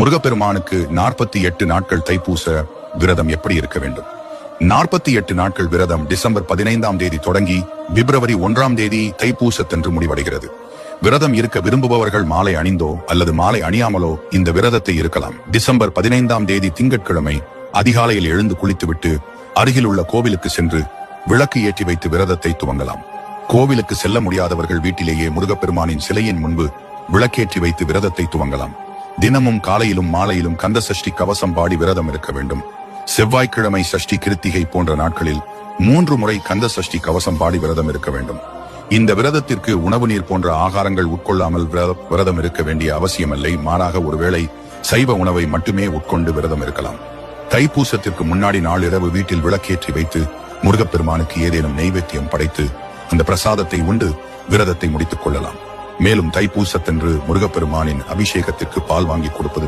முருகப்பெருமானுக்கு 48 நாட்கள் தைப்பூச விரதம் எப்படி இருக்க வேண்டும்? 48 நாட்கள் விரதம் டிசம்பர் 15ஆம் தேதி தொடங்கி பிப்ரவரி 1ஆம் தேதி தைப்பூசத்தன்று முடிவடைகிறது. விரதம் இருக்க விரும்புபவர்கள் மாலை அணிந்தோ அல்லது மாலை அணியாமலோ இந்த விரதத்தை இருக்கலாம். டிசம்பர் 15ஆம் தேதி திங்கட்கிழமை அதிகாலையில் எழுந்து குளித்துவிட்டு அருகில் உள்ள கோவிலுக்கு சென்று விளக்கு ஏற்றி வைத்து விரதத்தை துவங்கலாம். கோவிலுக்கு செல்ல முடியாதவர்கள் வீட்டிலேயே முருகப்பெருமானின் சிலையின் முன்பு விளக்கேற்றி வைத்து விரதத்தை துவங்கலாம். தினமும் காலையிலும் மாலையிலும் கந்த சஷ்டி கவசம் பாடி விரதம் இருக்க வேண்டும். செவ்வாய்க்கிழமை சஷ்டி கிருத்திகை போன்ற நாட்களில் 3 முறை கந்த சஷ்டி கவசம் பாடி விரதம் இருக்க வேண்டும். இந்த விரதத்திற்கு உணவு நீர் போன்ற ஆகாரங்கள் உட்கொள்ளாமல் விரதம் இருக்க வேண்டிய அவசியமில்லை. மாறாக ஒருவேளை சைவ உணவை மட்டுமே உட்கொண்டு விரதம் இருக்கலாம். தைப்பூசத்திற்கு முன்னாடி நாள் இரவு வீட்டில் விளக்கேற்றி வைத்து முருகப்பெருமானுக்கு ஏதேனும் நெய்வேத்தியம் படைத்து அந்த பிரசாதத்தை உண்டு விரதத்தை முடித்துக் கொள்ளலாம். மேலும் தைப்பூசத்தன்று முருகப்பெருமானின் அபிஷேகத்திற்கு பால் வாங்கி கொடுப்பது